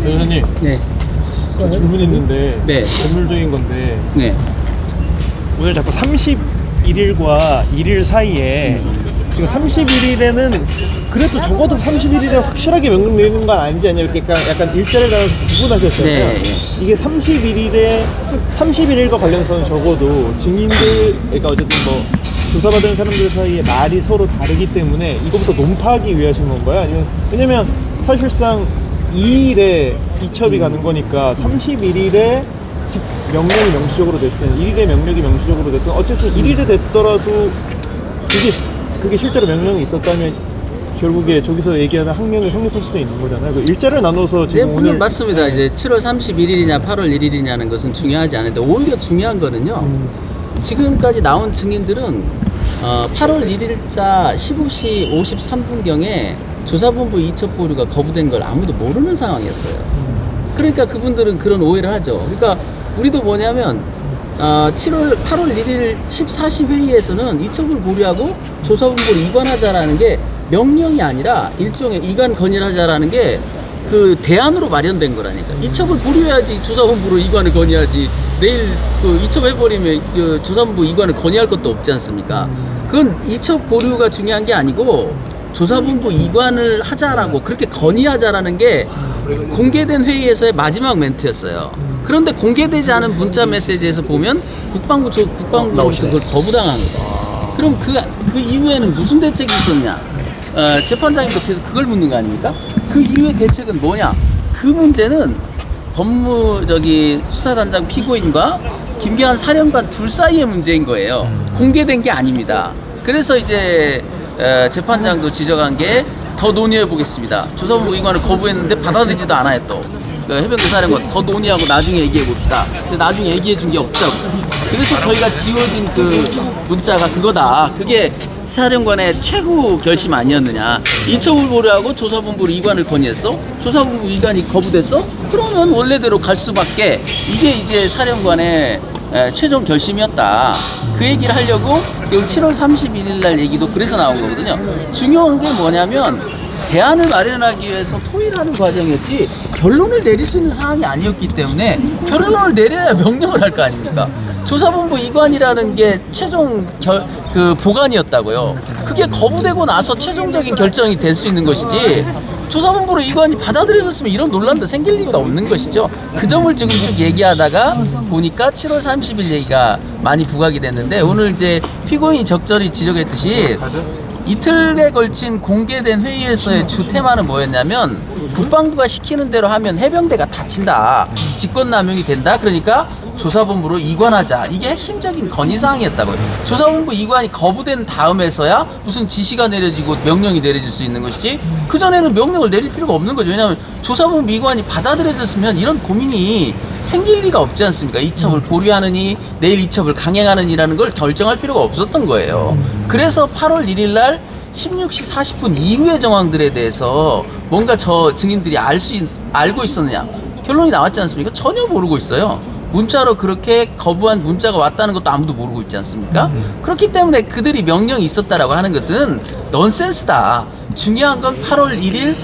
변호사님, 네. 질문 있는데 네. 법률적인 건데 네. 오늘 자꾸 31일과 1일 사이에 지금 31일에는 그래도 적어도 31일에 확실하게 명령 내리는 건 아니지 않냐 이렇게 약간 일자를 나눠서 구분하셨잖아요. 네. 이게 31일과 관련해서는 적어도 증인들, 그러니까 어쨌든 뭐 조사받은 사람들 사이에 말이 서로 다르기 때문에 이거부터 논파하기 위해 하신 건가요? 아니면 왜냐면 사실상 2일에 이첩이 가는 거니까 31일에 명령이 명시적으로 됐든 1일에 명령이 명시적으로 됐든 어쨌든 1일에 됐더라도 그게 실제로 명령이 있었다면 결국에 저기서 얘기하는 항명이 성립할 수도 있는 거잖아요. 그 일자를 나눠서 지금 네, 오늘 물론 맞습니다. 이제 7월 31일이냐 8월 1일이냐는 것은 중요하지 않은데 오히려 중요한 거는요. 지금까지 나온 증인들은 8월 1일자 15시 53분경에 조사본부 이첩 보류가 거부된 걸 아무도 모르는 상황이었어요. 그러니까 그분들은 그런 오해를 하죠. 그러니까 우리도 뭐냐면 8월 1일 14시 회의에서는 이첩을 보류하고 조사본부를 이관하자라는 게 명령이 아니라 일종의 이관 건의하자라는 게 그 대안으로 마련된 거라니까. 이첩을 보류해야지 조사본부로 이관을 건의하지. 내일 그 이첩해버리면 그 조사본부 이관을 건의할 것도 없지 않습니까? 그건 이첩 보류가 중요한 게 아니고 조사본부 이관을 하자라고 그렇게 건의하자라는 게 공개된 회의에서의 마지막 멘트였어요. 그런데 공개되지 않은 문자 메시지에서 보면 국방부로부터 그걸 거부당한 거예요. 그럼 그 이후에는 무슨 대책이 있었냐? 재판장님도 계속 그걸 묻는 거 아닙니까? 그 이후의 대책은 뭐냐? 그 문제는 수사단장 피고인과 김기환 사령관 둘 사이의 문제인 거예요. 공개된 게 아닙니다. 그래서 이제 재판장도 지적한 게 더 논의해 보겠습니다. 조사본부 이관을 거부했는데 받아들이지도 않아요 또. 해병대 사령관 더 논의하고 나중에 얘기해 봅시다. 근데 나중에 얘기해 준 게 없다고. 그래서 저희가 지워진 그 문자가 그거다. 그게 사령관의 최후 결심 아니었느냐. 이첩을 보류하고 조사본부로 이관을 건의했어? 조사본부 이관이 거부됐어? 그러면 원래대로 갈 수밖에. 이게 이제 사령관의 최종 결심이었다. 그 얘기를 하려고 7월 31일 날 얘기도 그래서 나온 거거든요. 중요한 게 뭐냐면 대안을 마련하기 위해서 토의하는 과정이었지 결론을 내릴 수 있는 상황이 아니었기 때문에 결론을 내려야 명령을 할 거 아닙니까? 조사본부 이관이라는 게 최종 보관이었다고요. 그게 거부되고 나서 최종적인 결정이 될 수 있는 것이지 조사본부로 이관이 받아들여졌으면 이런 논란도 생길 리가 없는 것이죠. 그 점을 지금 쭉 얘기하다가 보니까 7월 30일 얘기가 많이 부각이 됐는데 오늘 이제 피고인이 적절히 지적했듯이 이틀에 걸친 공개된 회의에서의 주 테마는 뭐였냐면 국방부가 시키는 대로 하면 해병대가 다친다. 직권남용이 된다. 그러니까 조사본부로 이관하자. 이게 핵심적인 건의사항이었다고요. 조사본부 이관이 거부된 다음에서야 무슨 지시가 내려지고 명령이 내려질 수 있는 것이지 그전에는 명령을 내릴 필요가 없는 거죠. 왜냐하면 조사본부 이관이 받아들여졌으면 이런 고민이 생길 리가 없지 않습니까? 이첩을 보류하느니 내일 이첩을 강행하느니라는 걸 결정할 필요가 없었던 거예요. 그래서 8월 1일 날 16시 40분 이후의 정황들에 대해서 뭔가 저 증인들이 알고 있었느냐? 결론이 나왔지 않습니까? 전혀 모르고 있어요. 문자로 그렇게 거부한 문자가 왔다는 것도 아무도 모르고 있지 않습니까? 그렇기 때문에 그들이 명령이 있었다라고 하는 것은 넌센스다. 중요한 건 8월 1일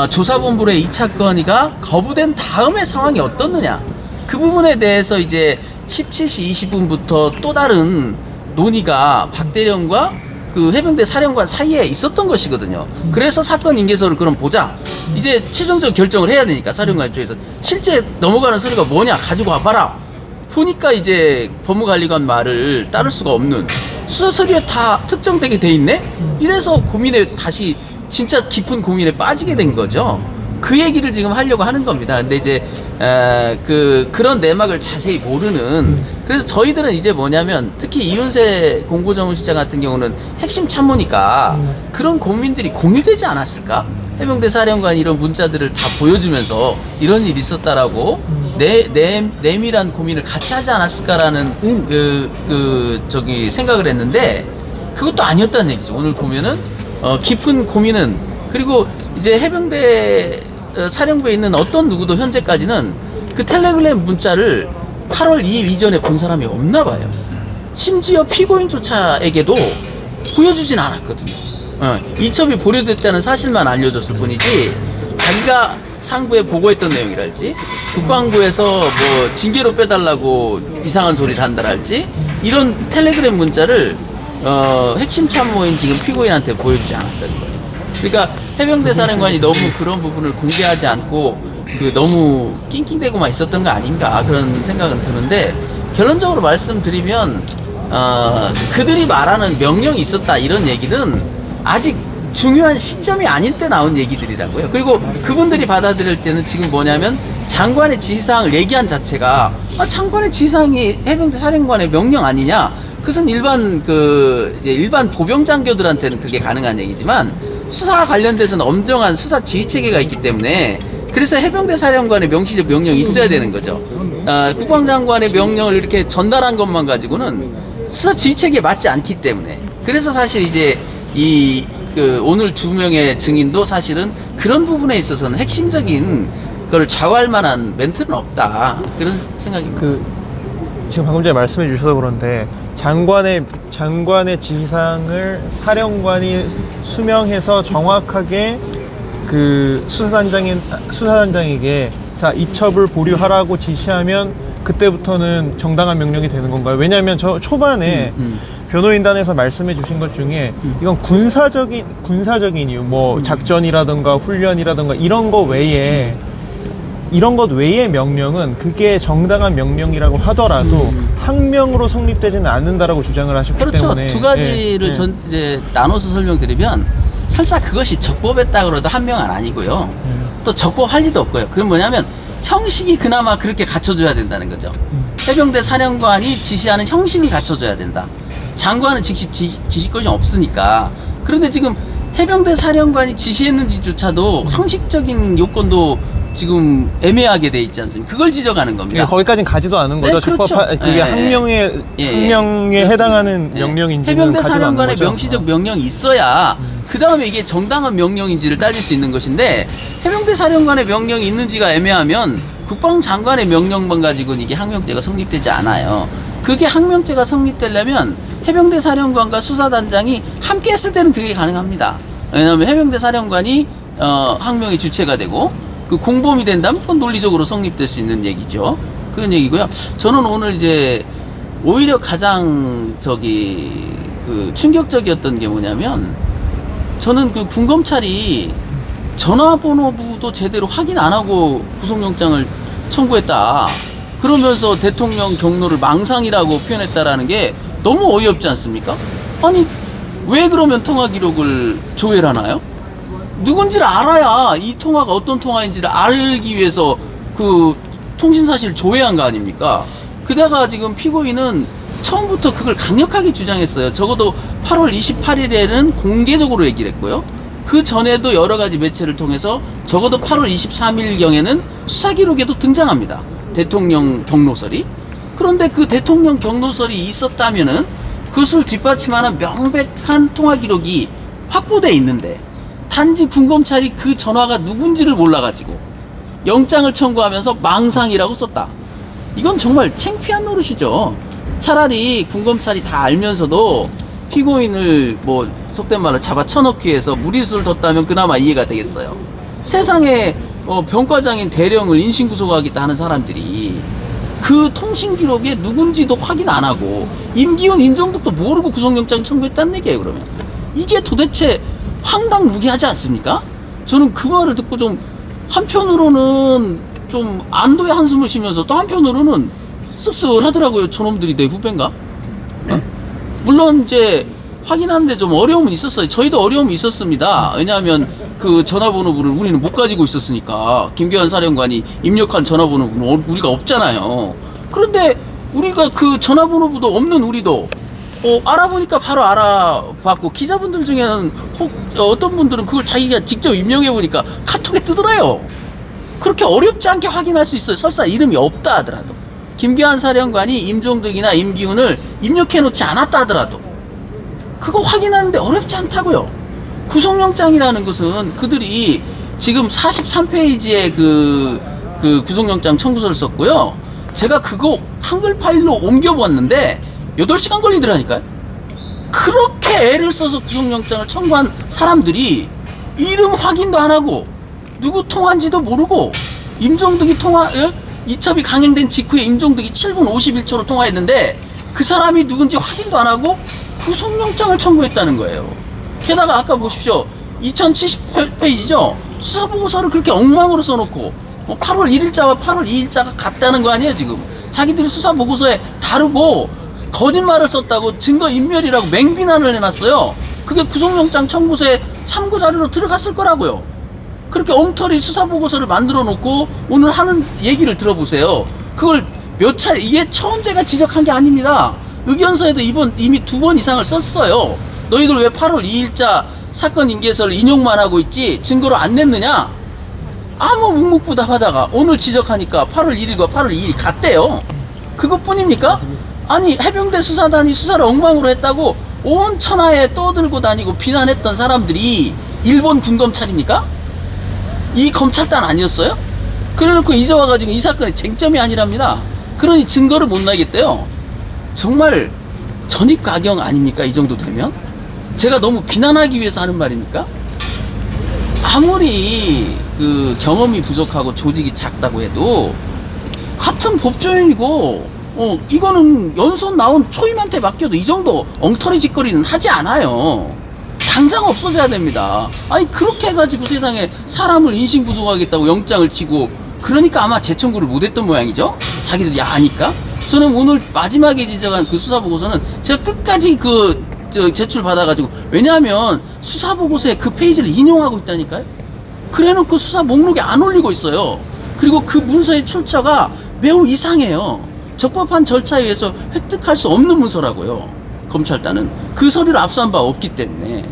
조사본부의 2차 건의가 거부된 다음의 상황이 어떻느냐. 그 부분에 대해서 이제 17시 20분부터 또 다른 논의가 박대령과 그 해병대 사령관 사이에 있었던 것이거든요. 그래서 사건 인계서를 그럼 보자. 이제 최종적 결정을 해야 되니까 사령관 쪽에서 실제 넘어가는 서류가 뭐냐 가지고 와봐라. 보니까 이제 법무관리관 말을 따를 수가 없는 수사 서류에 다 특정되게 돼 있네. 이래서 고민에 다시 진짜 깊은 고민에 빠지게 된 거죠. 그 얘기를 지금 하려고 하는 겁니다. 근데 이제 그런 내막을 자세히 모르는. 그래서 저희들은 이제 뭐냐면 특히 이윤세 공보전문실장 같은 경우는 핵심 참모니까 그런 고민들이 공유되지 않았을까? 해병대 사령관 이런 문자들을 다 보여주면서 이런 일이 있었다라고 내밀한 고민을 같이 하지 않았을까라는 생각을 했는데 그것도 아니었다는 얘기죠. 오늘 보면은 깊은 고민은 그리고 이제 해병대 사령부에 있는 어떤 누구도 현재까지는 그 텔레그램 문자를 8월 2일 이전에 본 사람이 없나 봐요. 심지어 피고인조차에게도 보여주진 않았거든요. 이첩이 보류됐다는 사실만 알려줬을 뿐이지 자기가 상부에 보고했던 내용이랄지 국방부에서 뭐 징계로 빼달라고 이상한 소리를 한다랄지 이런 텔레그램 문자를 핵심 참모인 지금 피고인한테 보여주지 않았다는 거예요. 그러니까 해병대 사령관이 너무 그런 부분을 공개하지 않고 너무 낑낑대고만 있었던 거 아닌가 그런 생각은 드는데 결론적으로 말씀드리면 그들이 말하는 명령이 있었다 이런 얘기는 아직 중요한 시점이 아닌 때 나온 얘기들이라고요. 그리고 그분들이 받아들일 때는 지금 뭐냐면 장관의 지시사항을 얘기한 자체가 장관의 지시사항이 해병대 사령관의 명령 아니냐? 그것은 일반 보병 장교들한테는 그게 가능한 얘기지만 수사와 관련돼서는 엄정한 수사 지휘 체계가 있기 때문에 그래서 해병대 사령관의 명시적 명령이 있어야 되는 거죠. 국방장관의 명령을 이렇게 전달한 것만 가지고는 수사 지휘 체계에 맞지 않기 때문에 그래서 사실 이제 오늘 2명의 증인도 사실은 그런 부분에 있어서는 핵심적인 그걸 좌우할 만한 멘트는 없다 그런 생각입니다. 지금 방금 전에 말씀해 주셔서 그런데 장관의 지시사항을 사령관이 수명해서 정확하게 수사단장에게 자 이첩을 보류하라고 지시하면 그때부터는 정당한 명령이 되는 건가요? 왜냐하면 저 초반에 변호인단에서 말씀해 주신 것 중에 이건 군사적인 이유 뭐 작전이라든가 훈련이라든가 이런 것 외에 명령은 그게 정당한 명령이라고 하더라도 항명으로 성립되지는 않는다라고 주장을 하셨기 그렇죠. 때문에 두 가지를 이제 나눠서 설명드리면 설사 그것이 적법했다 그래도 항명은 아니고요. 또 적법할 리도 없고요. 그건 뭐냐면 형식이 그나마 그렇게 갖춰줘야 된다는 거죠. 해병대 사령관이 지시하는 형식을 갖춰줘야 된다. 장관은 직접 지시권이 없으니까. 그런데 지금 해병대 사령관이 지시했는지조차도 형식적인 요건도 지금 애매하게 돼 있지 않습니까? 그걸 지적하는 겁니다. 거기까지는 가지도 않은 거죠. 네, 그렇죠. 그게 항명에 해당하는 명령인지는 해병대 가지도 않은 사령관의 거죠. 명시적 명령이 있어야 그 다음에 이게 정당한 명령인지를 따질 수 있는 것인데 해병대 사령관의 명령이 있는지가 애매하면 국방장관의 명령만 가지고는 이게 항명죄가 성립되지 않아요. 그게 항명죄가 성립되려면 해병대 사령관과 수사단장이 함께 했을 때는 그게 가능합니다. 왜냐하면 해병대 사령관이 항명의 주체가 되고 공범이 된다면 그건 논리적으로 성립될 수 있는 얘기죠. 그런 얘기고요. 저는 오늘 이제 오히려 가장 충격적이었던 게 뭐냐면 저는 군검찰이 전화번호부도 제대로 확인 안 하고 구속영장을 청구했다. 그러면서 대통령 경로를 망상이라고 표현했다라는 게 너무 어이없지 않습니까? 아니 왜 그러면 통화 기록을 조회하나요? 누군지를 알아야 이 통화가 어떤 통화인지를 알기 위해서 통신 사실을 조회한 거 아닙니까? 그다가 지금 피고인은 처음부터 그걸 강력하게 주장했어요. 적어도 8월 28일에는 공개적으로 얘기를 했고요. 그 전에도 여러 가지 매체를 통해서 적어도 8월 23일경에는 수사 기록에도 등장합니다. 대통령 경로설이. 그런데 그 대통령 경로설이 있었다면은 그것을 뒷받침하는 명백한 통화 기록이 확보돼 있는데 단지 군검찰이 그 전화가 누군지를 몰라가지고 영장을 청구하면서 망상이라고 썼다. 이건 정말 창피한 노릇이죠. 차라리 군검찰이 다 알면서도 피고인을 속된 말로 잡아 쳐넣기 위해서 무리수를 뒀다면 그나마 이해가 되겠어요. 세상에 병과장인 대령을 인신구속하겠다 하는 사람들이 그 통신 기록에 누군지도 확인 안 하고 임기훈, 임종덕도 모르고 구속영장 청구했다는 얘기예요. 그러면 이게 도대체 황당무계하지 않습니까? 저는 그 말을 듣고 좀 한편으로는 좀 안도의 한숨을 쉬면서 또 한편으로는 씁쓸하더라고요. 저놈들이 내 후배인가? 네? 물론 이제 확인하는데 좀 어려움은 있었어요. 저희도 어려움이 있었습니다. 왜냐하면 그 전화번호부를 우리는 못 가지고 있었으니까. 김계환 사령관이 입력한 전화번호부는 우리가 없잖아요. 그런데 우리가 그 전화번호부도 없는 우리도 알아보니까 바로 알아봤고, 기자분들 중에는 어떤 분들은 그걸 자기가 직접 입력해보니까 카톡에 뜨더래요. 그렇게 어렵지 않게 확인할 수 있어요. 설사 이름이 없다 하더라도. 김계환 사령관이 임종덕이나 임기훈을 입력해놓지 않았다 하더라도 그거 확인하는데 어렵지 않다고요. 구속영장이라는 것은 그들이 지금 43페이지에 그 구속영장 청구서를 썼고요. 제가 그거 한글 파일로 옮겨보았는데 8시간 걸리더라니까요. 그렇게 애를 써서 구속영장을 청구한 사람들이 이름 확인도 안 하고 누구 통화인지도 모르고 임종득이 이첩이 강행된 직후에 임종득이 7분 51초로 통화했는데 그 사람이 누군지 확인도 안 하고 구속영장을 청구했다는 거예요. 게다가 아까 보십시오. 2070페이지죠. 수사보고서를 그렇게 엉망으로 써놓고 8월 1일자와 8월 2일자가 같다는 거 아니에요 지금. 자기들이 수사보고서에 다르고 거짓말을 썼다고 증거인멸이라고 맹비난을 해놨어요. 그게 구속영장 청구서에 참고자료로 들어갔을 거라고요. 그렇게 엉터리 수사보고서를 만들어 놓고 오늘 하는 얘기를 들어보세요. 그걸 몇 차례, 이게 처음 제가 지적한 게 아닙니다. 의견서에도 이미 2번 이상을 썼어요. 너희들 왜 8월 2일자 사건 인계서를 인용만 하고 있지 증거로 안 냈느냐? 아무 묵묵부답하다가 오늘 지적하니까 8월 1일과 8월 2일이 같대요. 그것뿐입니까? 아니 해병대 수사단이 수사를 엉망으로 했다고 온 천하에 떠들고 다니고 비난했던 사람들이 일본 군검찰입니까? 이 검찰단 아니었어요? 그래놓고 이제 와가지고 이 사건의 쟁점이 아니랍니다. 그러니 증거를 못 내겠대요. 정말 전입가경 아닙니까? 이 정도 되면? 제가 너무 비난하기 위해서 하는 말입니까? 아무리 그 경험이 부족하고 조직이 작다고 해도 같은 법조인이고 이거는 연수원 나온 초임한테 맡겨도 이 정도 엉터리 짓거리는 하지 않아요. 당장 없어져야 됩니다. 아니 그렇게 해가지고 세상에 사람을 인신구속하겠다고 영장을 치고 그러니까 아마 재청구를 못했던 모양이죠. 자기들이 아니까. 저는 오늘 마지막에 지적한 그 수사보고서는 제가 끝까지 제출 받아가지고 왜냐하면 수사보고서에 그 페이지를 인용하고 있다니까요. 그래놓고 수사 목록에 안 올리고 있어요. 그리고 그 문서의 출처가 매우 이상해요. 적법한 절차에 의해서 획득할 수 없는 문서라고요. 검찰단은 그 서류를 압수한 바 없기 때문에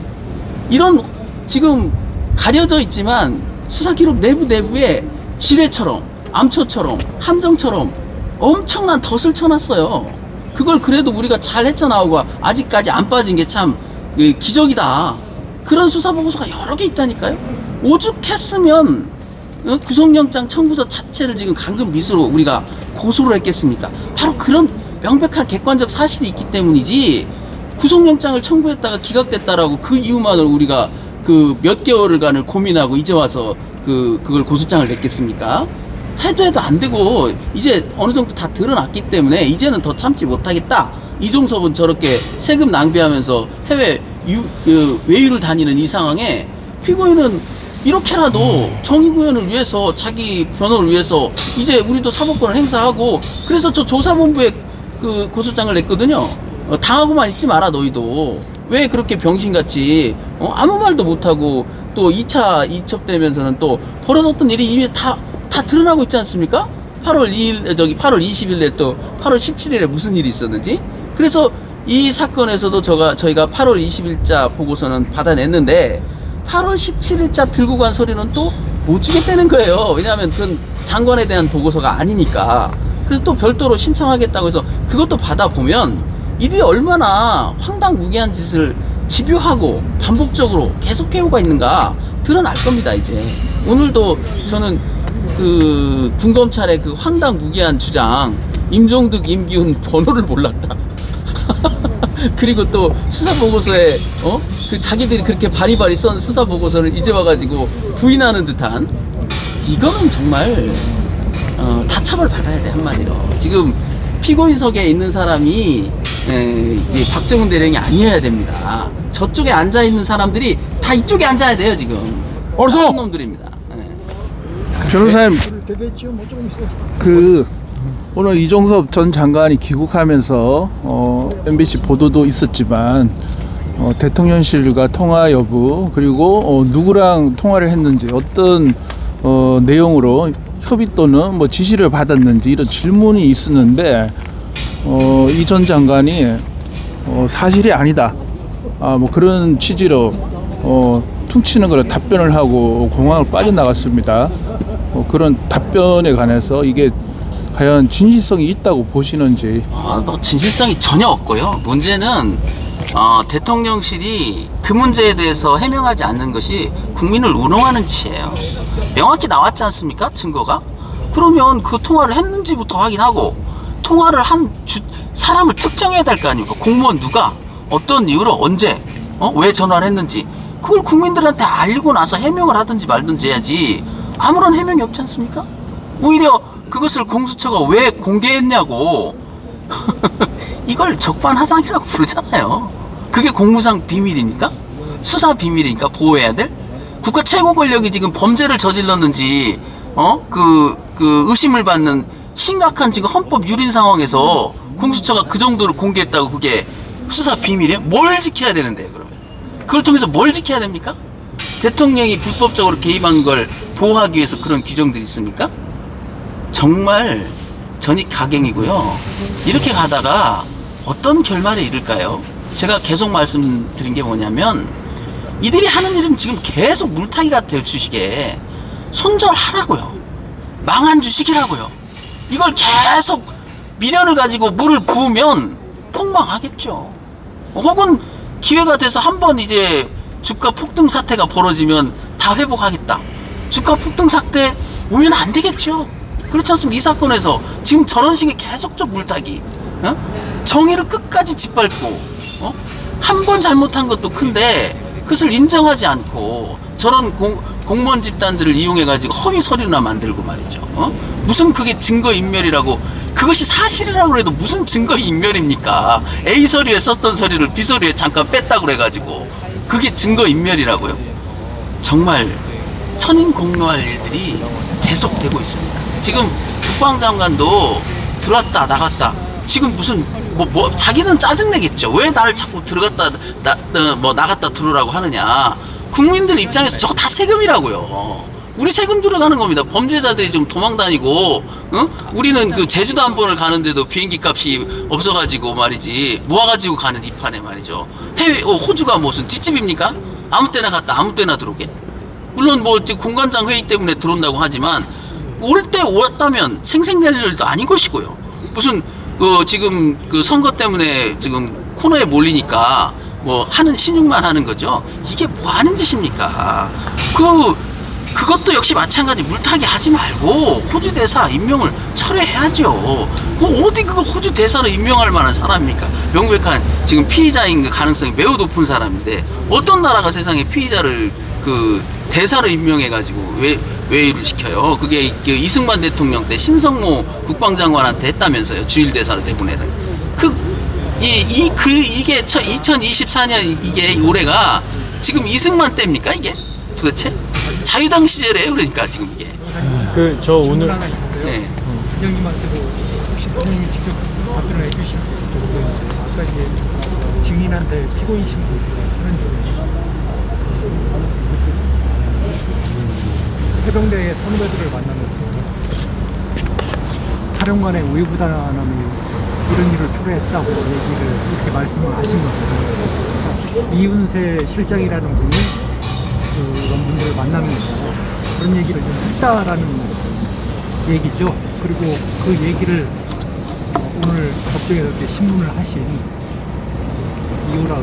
이런 지금 가려져 있지만 수사기록 내부에 지뢰처럼 암초처럼 함정처럼 엄청난 덫을 쳐놨어요. 그걸 그래도 우리가 잘 헤쳐나오고 아직까지 안 빠진 게 참 기적이다. 그런 수사보고서가 여러 개 있다니까요. 오죽했으면 구속영장 청구서 자체를 지금 강금 미수로 우리가 고소를 했겠습니까? 바로 그런 명백한 객관적 사실이 있기 때문이지 구속영장을 청구했다가 기각됐다라고 그 이유만으로 우리가 그 몇 개월간을 고민하고 이제 와서 그걸 고소장을 냈겠습니까? 해도 안 되고 이제 어느 정도 다 드러났기 때문에 이제는 더 참지 못하겠다. 이종섭은 저렇게 세금 낭비하면서 해외 외유를 다니는 이 상황에 피고인은 이렇게라도 정의구현을 위해서 자기 변호를 위해서 이제 우리도 사법권을 행사하고 그래서 저 조사본부에 그 고소장을 냈거든요. 당하고만 있지 마라 너희도. 왜 그렇게 병신같이 아무 말도 못하고 또 2차 이첩되면서는 또 벌어졌던 일이 이미 다 드러나고 있지 않습니까? 8월 20일에 또 8월 17일에 무슨 일이 있었는지. 그래서 이 사건에서도 저희가 8월 20일자 보고서는 받아냈는데 8월 17일자 들고 간 서류는 또 못 주겠다는 거예요. 왜냐하면 그건 장관에 대한 보고서가 아니니까. 그래서 또 별도로 신청하겠다고 해서 그것도 받아보면 이들이 얼마나 황당무계한 짓을 집요하고 반복적으로 계속해오고 있는가 드러날 겁니다. 이제 오늘도 저는 그 군검찰의 그 황당무계한 주장 임종득 임기훈 번호를 몰랐다. 그리고 또 수사보고서에 그 자기들이 그렇게 바리바리 쓴 수사보고서를 이제 와가지고 부인하는 듯한 이거는 정말 다 처벌 받아야 돼. 한마디로 지금 피고인석에 있는 사람이 박정훈 대령이 아니어야 됩니다. 저쪽에 앉아있는 사람들이 다 이쪽에 앉아야 돼요. 지금 어서 놈들입니다. 변호사님 오늘 이종섭 전 장관이 귀국하면서 MBC 보도도 있었지만 대통령실과 통화 여부 그리고 누구랑 통화를 했는지 어떤 내용으로 협의 또는 뭐 지시를 받았는지 이런 질문이 있었는데 이 전 장관이 사실이 아니다 뭐 그런 취지로 퉁치는 걸 답변을 하고 공항을 빠져나갔습니다. 그런 답변에 관해서 이게 과연 진실성이 있다고 보시는지. 진실성이 전혀 없고요. 문제는 대통령실이 그 문제에 대해서 해명하지 않는 것이 국민을 우롱하는 짓이에요. 명확히 나왔지 않습니까? 증거가. 그러면 그 통화를 했는지부터 확인하고 통화를 한 사람을 특정해야 될 거 아닙니까? 공무원 누가 어떤 이유로 언제 왜 전화를 했는지 그걸 국민들한테 알리고 나서 해명을 하든지 말든지 해야지. 아무런 해명이 없지 않습니까? 오히려 그것을 공수처가 왜 공개했냐고 이걸 적반하장이라고 부르잖아요. 그게 공무상 비밀입니까? 수사 비밀이니까 보호해야 될? 국가 최고 권력이 지금 범죄를 저질렀는지 그 의심을 받는 심각한 지금 헌법 유린 상황에서 공수처가 그 정도로 공개했다고 그게 수사 비밀이에요? 뭘 지켜야 되는데 그럼? 그걸 통해서 뭘 지켜야 됩니까? 대통령이 불법적으로 개입한 걸 보호하기 위해서 그런 규정들이 있습니까? 정말 전익가경이고요. 이렇게 가다가 어떤 결말에 이를까요? 제가 계속 말씀드린 게 뭐냐면 이들이 하는 일은 지금 계속 물타기 같아요. 주식에 손절하라고요. 망한 주식이라고요. 이걸 계속 미련을 가지고 물을 부으면 폭망하겠죠. 혹은 기회가 돼서 한번 이제 주가 폭등 사태가 벌어지면 다 회복하겠다. 주가 폭등 사태 오면 안 되겠죠. 그렇지 않습니까? 이 사건에서 지금 저런 식의 계속적 물타기, 정의를 끝까지 짓밟고, 한 번 잘못한 것도 큰데 그것을 인정하지 않고 저런 공무원 집단들을 이용해가지고 허위 서류나 만들고 말이죠. 무슨 그게 증거인멸이라고, 그것이 사실이라고 해도 무슨 증거인멸입니까? A 서류에 썼던 서류를 B 서류에 잠깐 뺐다고 해가지고 그게 증거인멸이라고요? 정말 천인공노할 일들이 계속되고 있습니다. 지금 국방장관도 들어왔다 나갔다, 지금 무슨 자기는 짜증내겠죠. 왜 나를 자꾸 들어갔다 나갔다 들어오라고 하느냐. 국민들 입장에서 저거 다 세금이라고요. 우리 세금 들어가는 겁니다. 범죄자들이 지금 도망다니고, 우리는 그 제주도 한 번을 가는데도 비행기 값이 없어가지고 말이지, 모아가지고 가는 이 판에 말이죠. 호주가 무슨 뒷집입니까? 아무 때나 갔다 아무 때나 들어오게. 물론 뭐 공관장 회의 때문에 들어온다고 하지만 올 때 왔다면 생색낼 일도 아닌 것이고요. 무슨 지금 그 선거 때문에 지금 코너에 몰리니까 뭐 하는 신용만 하는 거죠. 이게 뭐 하는 짓입니까? 그것도 역시 마찬가지. 물타기 하지 말고 호주 대사 임명을 철회해야죠. 어디 그걸 호주 대사로 임명할 만한 사람입니까? 명백한 지금 피의자인 그 가능성이 매우 높은 사람인데 어떤 나라가 세상에 피의자를 그 대사로 임명해가지고 외유를 시켜요. 그게 이승만 대통령 때 신성모 국방장관한테 했다면서요. 주일 대사로 내보내는. 이게 2024년 이게 올해가 지금 이승만 때입니까 이게? 도대체? 자유당 시절이에요. 그러니까 지금 이게. 저 오늘 네. 원장님한테도 혹시 본인이 직접 답변을 해주실 수 있을지 모르겠는데 아까 이제 증인한테 피고인 신고 하는 중에 해병대 선배들을 만나면서 사령관의 우유부단함이 이런 일을 초래했다고 얘기를 이렇게 말씀을 하신 것은 이윤세 실장이라는 분이 그런 분들을 만나면서 그런 얘기를 좀 했다라는 얘기죠. 그리고 그 얘기를 오늘 법정에서 이렇게 신문을 하신 이유라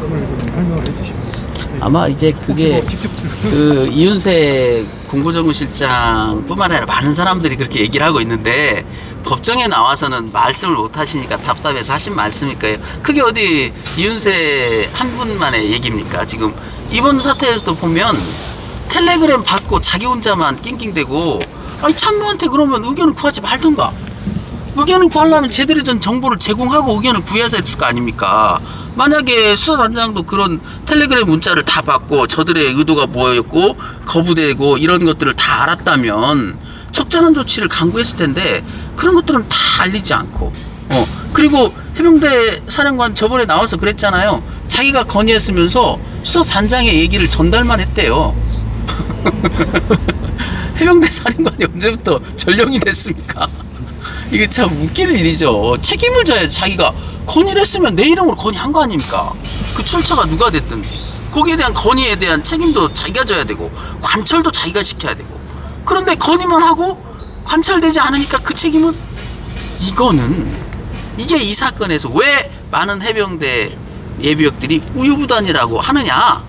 그걸 좀 설명을 해주시면. 아마 이제 그게 그 이윤세 공보정무실장뿐만 아니라 많은 사람들이 그렇게 얘기를 하고 있는데 법정에 나와서는 말씀을 못 하시니까 답답해서 하신 말씀일 거예요. 그게 어디 이윤세 한 분만의 얘기입니까? 지금 이번 사태에서도 보면 텔레그램 받고 자기 혼자만 낑낑대고, 아니 참모한테 그러면 의견을 구하지 말든가. 의견을 구하려면 제대로 전 정보를 제공하고 의견을 구해야 했을 거 아닙니까? 만약에 수사단장도 그런 텔레그램 문자를 다 받고 저들의 의도가 뭐였고 거부되고 이런 것들을 다 알았다면 적절한 조치를 강구했을 텐데 그런 것들은 다 알리지 않고, 그리고 해병대 사령관 저번에 나와서 그랬잖아요. 자기가 건의했으면서 수사단장의 얘기를 전달만 했대요. 해병대 사령관이 언제부터 전령이 됐습니까? 이게 참 웃기는 일이죠. 책임을 져야지. 자기가 건의를 했으면 내 이름으로 건의한 거 아닙니까? 그 출처가 누가 됐든지 거기에 대한 건의에 대한 책임도 자기가 져야 되고 관철도 자기가 시켜야 되고, 그런데 건의만 하고 관철되지 않으니까 그 책임은, 이게 이 사건에서 왜 많은 해병대 예비역들이 우유부단이라고 하느냐.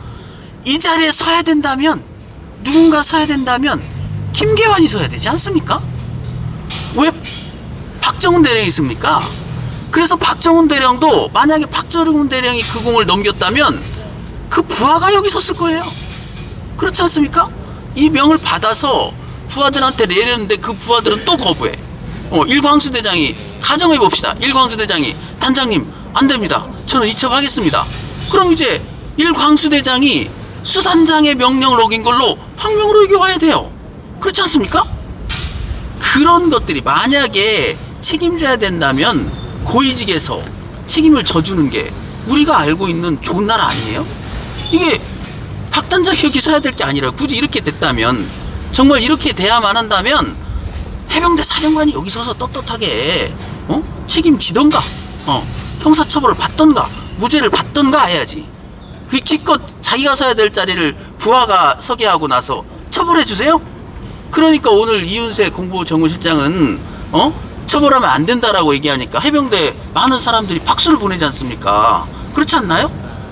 이 자리에 서야 된다면, 누군가 서야 된다면 김계환이 서야 되지 않습니까? 왜 박정훈 대령이 있습니까? 그래서 박정훈 대령도 만약에 박정훈 대령이 그 공을 넘겼다면 그 부하가 여기 섰을 거예요. 그렇지 않습니까? 이 명을 받아서 부하들한테 내렸는데 그 부하들은 또 거부해. 일광수 대장이 가정해 봅시다. 일광수 대장이 단장님 안 됩니다. 저는 이첩하겠습니다. 그럼 이제 일광수 대장이 수단장의 명령을 어긴 걸로 황명으로 이게 와야 돼요. 그렇지 않습니까? 그런 것들이 만약에 책임져야 된다면 고위직에서 책임을 져주는 게 우리가 알고 있는 좋은 나라 아니에요? 이게 박 단장이 여기 서야 될 게 아니라 굳이 이렇게 됐다면, 정말 이렇게 돼야만 한다면 해병대 사령관이 여기 서서 떳떳하게 책임지던가 형사처벌을 받던가 무죄를 받던가 해야지. 그 기껏 자기가 서야 될 자리를 부하가 서게 하고 나서 처벌해 주세요? 그러니까 오늘 이윤세 공보정보실장은 처벌하면 안 된다라고 얘기하니까 해병대 많은 사람들이 박수를 보내지 않습니까? 그렇지 않나요?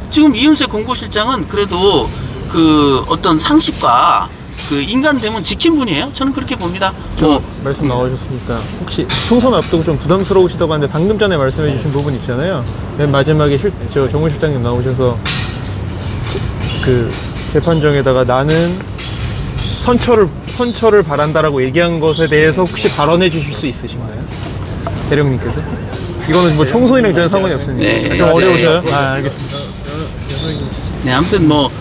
지금 이윤세 공보실장은 그래도 그 어떤 상식과 그 인간됨은 지킨 분이에요. 저는 그렇게 봅니다. 말씀 나오셨으니까 혹시 총선 앞두고 좀 부담스러우시다고 하는데 방금 전에 말씀해 주신 부분 있잖아요. 맨 마지막에 정무실장님 나오셔서 그 재판정에다가 나는 선처를 바란다라고 얘기한 것에 대해서 혹시 발언해 주실 수 있으신가요? 대령님께서? 이거는 뭐 총선이랑 전혀 상관이 없으니까. 네, 좀 이제 어려우셔요? 알겠습니다. 네, 아무튼 뭐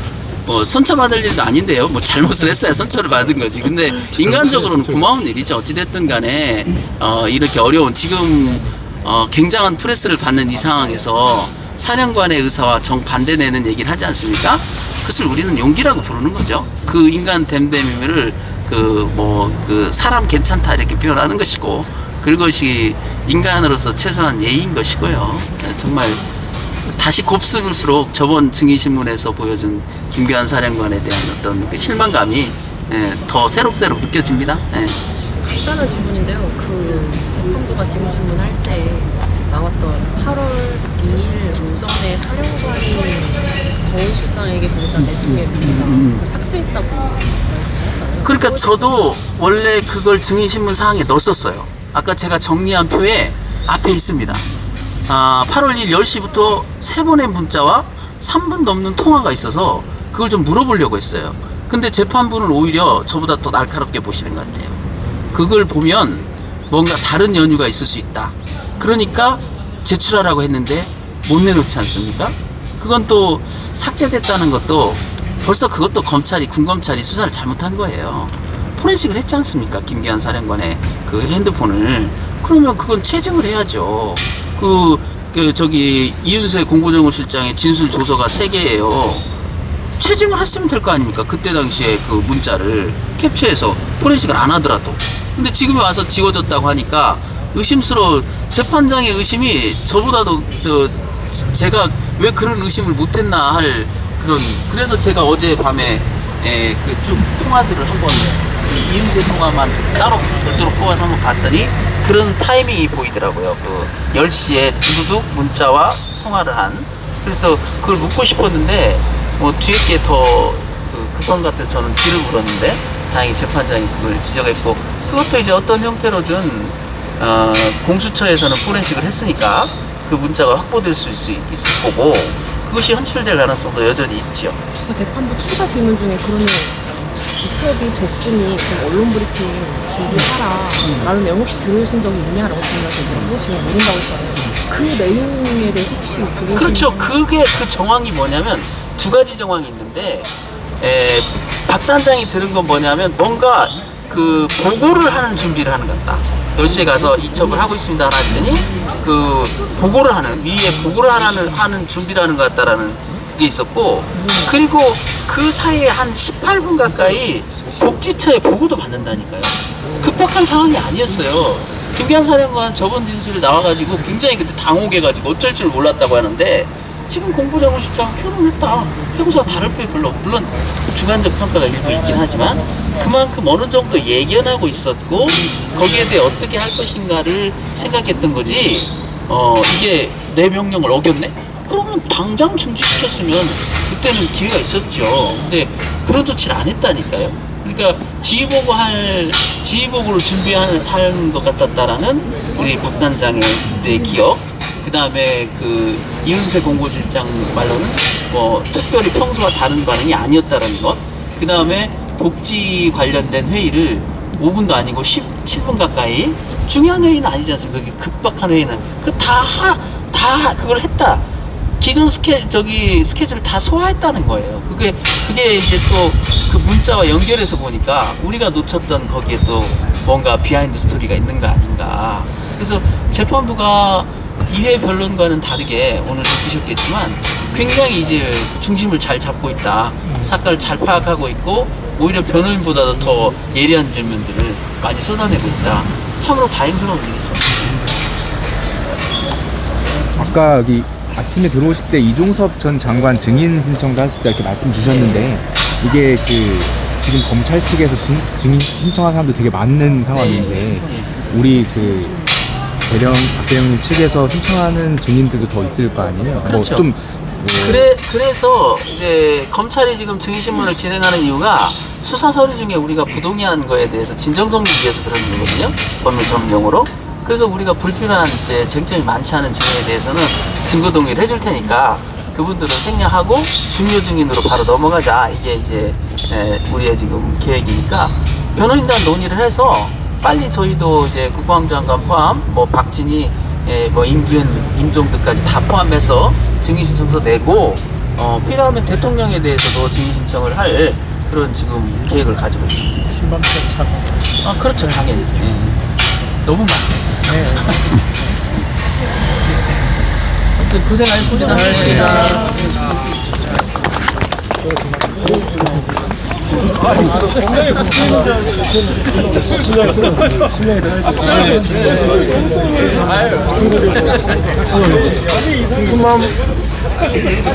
선처 받을 일도 아닌데요. 뭐 잘못을 했어야 선처를 받은 거지. 근데 인간적으로는 고마운 일이죠. 어찌됐든 간에 이렇게 어려운 지금 굉장한 프레스를 받는 이 상황에서 사령관의 의사와 정반대 내는 얘기를 하지 않습니까? 그것을 우리는 용기라고 부르는 거죠. 그 인간 댐댐이를 그 사람 괜찮다 이렇게 표현하는 것이고, 그것이 인간으로서 최소한 예의인 것이고요. 정말 다시 곱씹을수록 저번 증인신문에서 보여준 김규환 사령관에 대한 어떤 그 실망감이 더 새록새록 느껴집니다. 간단한 질문인데요. 그 재판부가 증인신문 할 때 나왔던 8월 2일 오전에 사령관이 정훈 실장에게 보냈던 내통의 문장을 삭제했다고 말씀하셨잖아요. 그러니까 저도 원래 그걸 증인신문 사항에 넣었었어요. 아까 제가 정리한 표에 앞에 있습니다. 8월 1일 10시부터 3번의 문자와 3분 넘는 통화가 있어서 그걸 좀 물어보려고 했어요. 근데 재판부는 오히려 저보다 더 날카롭게 보시는 것 같아요. 그걸 보면 뭔가 다른 연유가 있을 수 있다. 그러니까 제출하라고 했는데 못 내놓지 않습니까? 그건 또 삭제됐다는 것도 벌써 그것도 군검찰이 수사를 잘못한 거예요. 포렌식을 했지 않습니까? 김기환 사령관의 그 핸드폰을. 그러면 그건 체증을 해야죠. 이윤세 공보정보실장의 진술 조서가 3개예요. 체증을 했으면 될 거 아닙니까? 그때 당시에 그 문자를 캡처해서 포렌식을 안 하더라도. 근데 지금에 와서 지워졌다고 하니까 의심스러워. 재판장의 의심이 저보다도 제가 왜 그런 의심을 못했나 할 그런. 그래서 제가 어젯밤에 그 쭉 통화들을 한번 이윤세 통화만 따로 별도로 뽑아서 한번 봤더니 그런 타이밍이 보이더라고요. 그 10시에 두두둑 문자와 통화를 한. 그래서 그걸 묻고 싶었는데 뭐 뒤에 게 더 급한 것 같아서 저는 뒤를 물었는데 다행히 재판장이 그걸 지적했고, 그것도 이제 어떤 형태로든 공수처에서는 포렌식을 했으니까 그 문자가 확보될 수 있을 거고, 그것이 현출될 가능성도 여전히 있죠. 재판부 추가 질문 중에 그런 내용이 있었어요. 이첩이 됐으니 그럼 언론 브리핑 준비하라 라는 내용 혹시 들으신 적이 있냐라고 질문하셨는데 지금 모른다고 했잖아요. 그 내용에 대해서 혹시 들으신 그렇죠. 그게 그 정황이 뭐냐면 두 가지 정황이 있는데, 박 단장이 들은 건 뭐냐면 뭔가 그 보고를 하는 준비를 하는 것 같다. 10시에 가서 이첩을 하고 있습니다 하더니 그 보고를 하는, 위에 보고를 하는 준비를 하는 것 같다라는 그게 있었고, 그리고 그 사이에 한 18분 가까이 복지처에 보고도 받는다니까요. 급박한 상황이 아니었어요. 김기환 사령관 저번 진술에 나와가지고 굉장히 그때 당혹해가지고 어쩔 줄 몰랐다고 하는데, 지금 공보정보실장 표현을 했다. 평소와 다를 게 별로 없고, 물론 주관적 평가가 일부 있긴 하지만 그만큼 어느 정도 예견하고 있었고 거기에 대해 어떻게 할 것인가를 생각했던 거지. 이게 내 명령을 어겼네? 그러면 당장 중지시켰으면 그때는 기회가 있었죠. 근데 그런 조치를 안 했다니까요. 그러니까 지휘보고를 준비하는 것 같았다라는 우리 박 단장의 그때의 기억, 그 다음에 그 이윤세 공보실장 말로는 뭐 특별히 평소와 다른 반응이 아니었다는 것, 그 다음에 복지 관련된 회의를 5분도 아니고 17분 가까이, 중요한 회의는 아니지 않습니까? 그게 급박한 회의는 다 그걸 했다. 기존 스케줄을 다 소화했다는 거예요. 그게 이제 또 그 문자와 연결해서 보니까 우리가 놓쳤던 거기에 또 뭔가 비하인드 스토리가 있는 거 아닌가. 그래서 재판부가 2회 변론과는 다르게 오늘 느끼셨겠지만 굉장히 이제 중심을 잘 잡고 있다. 사건을 잘 파악하고 있고 오히려 변호인보다도 더 예리한 질문들을 많이 쏟아내고 있다. 참으로 다행스러운 일이죠. 아까 여기 아침에 들어오실 때 이종섭 전 장관 증인 신청도 하실 때 이렇게 말씀 주셨는데 이게 그 지금 검찰 측에서 증인 신청한 사람도 되게 많은 상황인데 네. 우리 그 박 대령님 측에서 신청하는 증인들도 더 있을 거 아니에요? 그렇죠. 그래서 이제 검찰이 지금 증인신문을 진행하는 이유가 수사 서류 중에 우리가 부동의한 거에 대해서 진정성기 위해서 그러는 거거든요. 법률 전문용어로. 그래서 우리가 불필요한 이제 쟁점이 많지 않은 증인에 대해서는 증거 동의를 해줄 테니까 그분들은 생략하고 중요 증인으로 바로 넘어가자. 이게 이제 우리의 지금 계획이니까 변호인단 논의를 해서 빨리 저희도 이제 국방장관 포함, 뭐 박진희, 뭐 임기은, 임종득까지 다 포함해서 증인 신청서 내고 필요하면 대통령에 대해서도 증인 신청을 할 그런 지금 계획을 가지고 있습니다. 신방적 참. 그렇죠, 당연히. 너무 많네. 아무튼 고생하셨습니다.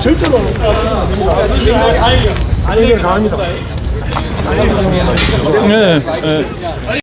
절대로 아니 나옵니다. 네.